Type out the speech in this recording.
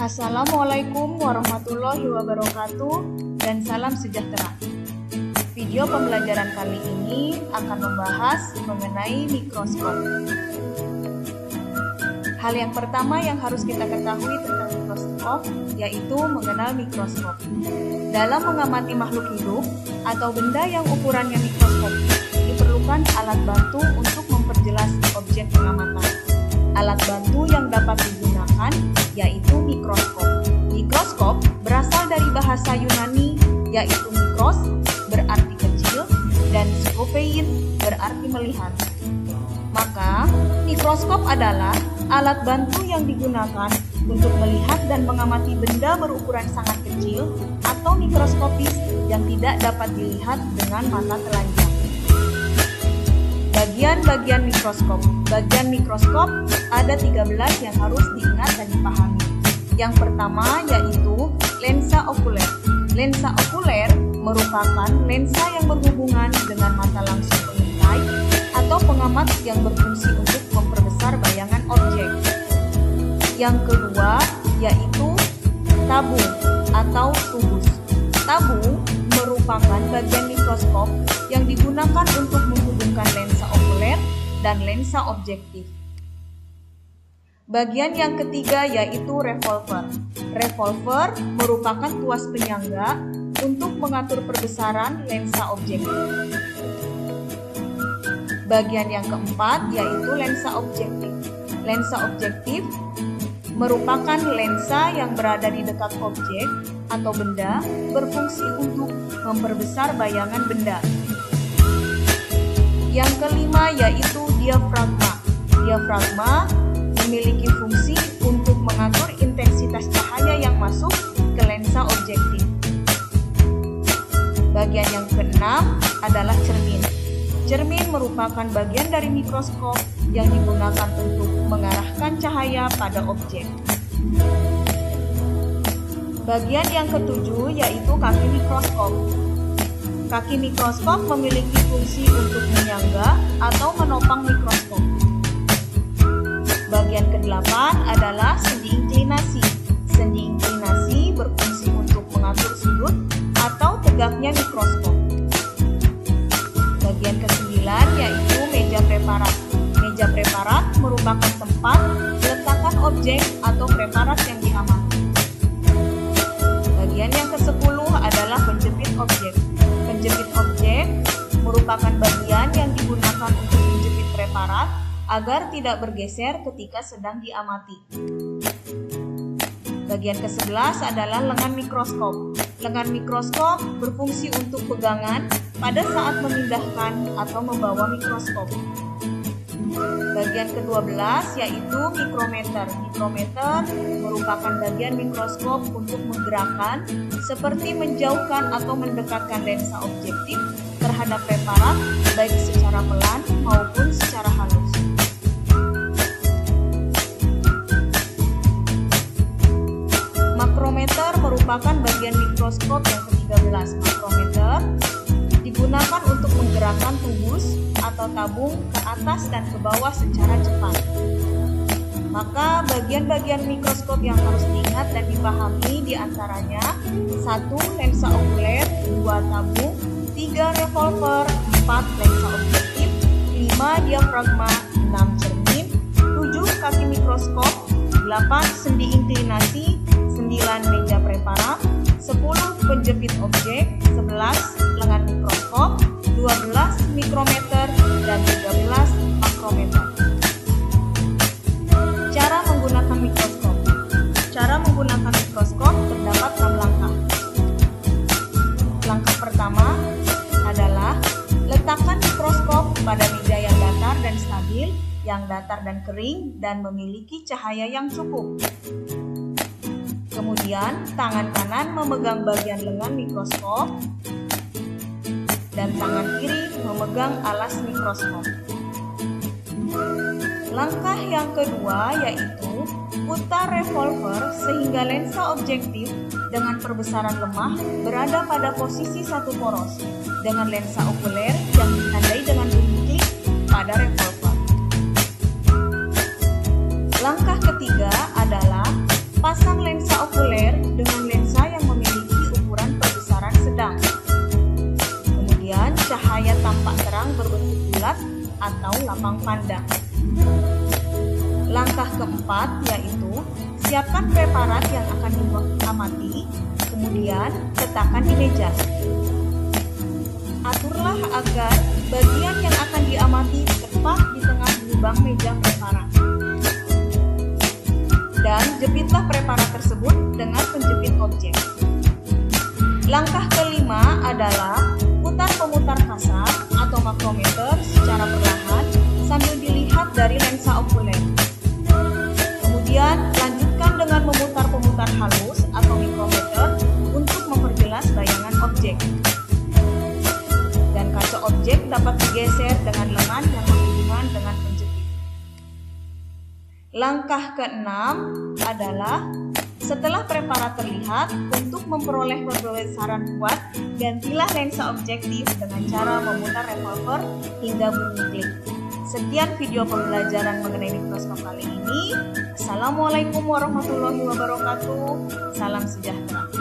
Assalamualaikum warahmatullahi wabarakatuh dan salam sejahtera. Video pembelajaran kali ini akan membahas mengenai mikroskop. Hal yang pertama yang harus kita ketahui tentang mikroskop yaitu mengenal mikroskop. Dalam mengamati makhluk hidup atau benda yang ukurannya mikroskopis, diperlukan alat bantu untuk memperjelas objek pengamatan. Alat bantu yang dapat digunakan yaitu mikroskop. Mikroskop berasal dari bahasa Yunani yaitu mikros berarti kecil dan skopein berarti melihat. Maka, mikroskop adalah alat bantu yang digunakan untuk melihat dan mengamati benda berukuran sangat kecil atau mikroskopis yang tidak dapat dilihat dengan mata telanjang. Bagian-bagian mikroskop. Bagian mikroskop ada 13 yang harus diingat dan dipahami. Yang pertama yaitu lensa okuler. Lensa okuler merupakan lensa yang berhubungan dengan mata langsung pengintai atau pengamat yang berfungsi untuk memperbesar bayangan objek. Yang kedua yaitu tabung atau tubus. Tabung merupakan bagian mikroskop yang digunakan untuk menghubungkan lensa okuler dan lensa objektif. Bagian yang ketiga yaitu revolver. Revolver merupakan tuas penyangga untuk mengatur perbesaran lensa objektif. Bagian yang keempat yaitu lensa objektif. Lensa objektif merupakan lensa yang berada di dekat objek atau benda berfungsi untuk memperbesar bayangan benda. Yang kelima yaitu diafragma. Diafragma memiliki fungsi untuk mengatur intensitas cahaya yang masuk ke lensa objektif. Bagian yang keenam adalah cermin. Cermin merupakan bagian dari mikroskop yang digunakan untuk mengarahkan cahaya pada objek. Bagian yang ketujuh yaitu kaki mikroskop. Kaki mikroskop memiliki fungsi untuk menyangga atau menopang mikroskop. Bagian kedelapan adalah sendi inklinasi. Sendi inklinasi berfungsi untuk mengatur sudut atau tegaknya mikroskop. Bagian kesembilan yaitu meja preparat. Meja preparat merupakan tempat letakkan objek atau preparat yang diamati. Bagian yang ke-10 adalah penjepit objek. Penjepit objek merupakan bagian yang digunakan untuk menjepit preparat agar tidak bergeser ketika sedang diamati. Bagian ke-11 adalah lengan mikroskop. Lengan mikroskop berfungsi untuk pegangan pada saat memindahkan atau membawa mikroskop. Bagian ke-12 yaitu mikrometer. Mikrometer merupakan bagian mikroskop untuk menggerakkan seperti menjauhkan atau mendekatkan lensa objektif terhadap preparat baik secara pelan maupun secara halus. Makrometer merupakan bagian mikroskop yang ke-13. Makrometer digunakan untuk menggerakkan tubus atau tabung ke atas dan ke bawah secara cepat. Maka bagian-bagian mikroskop yang harus diingat dan dipahami diantaranya 1. Lensa okuler, 2. Tabung, 3. Revolver, 4. Lensa objektif, 5. Diafragma, 6. Cermin, 7. Kaki mikroskop, 8. Sendi inklinasi, 9. Meja preparat, 10. Penjepit objek, 11. Lengan mikroskop, 12. Mikrometer, dan 13. makrometer. Cara menggunakan mikroskop. Cara menggunakan mikroskop terdapat 6 langkah. Langkah pertama adalah letakkan mikroskop pada meja yang datar dan stabil, yang datar dan kering, dan memiliki cahaya yang cukup. Kemudian, tangan kanan memegang bagian lengan mikroskop dan tangan kiri memegang alas mikroskop. Langkah yang kedua yaitu putar revolver sehingga lensa objektif dengan perbesaran lemah berada pada posisi satu poros dengan lensa okuler yang ditandai dengan bunyi klik pada revolver. Langkah ketiga adalah memasang lensa okuler dengan lensa yang memiliki ukuran perbesaran sedang. Kemudian, cahaya tampak terang berbentuk bulat atau lapang pandang. Langkah keempat yaitu siapkan preparat yang akan diamati, kemudian letakkan di meja. Aturlah agar bagian yang akan diamati tepat di tengah lubang meja preparat. Dan jepitlah preparat tersebut dengan penjepit objek. Langkah kelima adalah putar pemutar kasar atau makrometer secara perlahan sambil dilihat dari lensa okuler. Kemudian lanjutkan dengan memutar pemutar halus atau mikrometer untuk memperjelas bayangan objek. Dan kaca objek dapat digeser dengan lengan yang berhubungan dengan penjepit. Langkah keenam adalah setelah preparat terlihat, untuk memperoleh perbesaran kuat, gantilah lensa objektif dengan cara memutar revolver hingga bunyi klik. Sekian video pembelajaran mengenai mikroskop kali ini. Assalamualaikum warahmatullahi wabarakatuh. Salam sejahtera.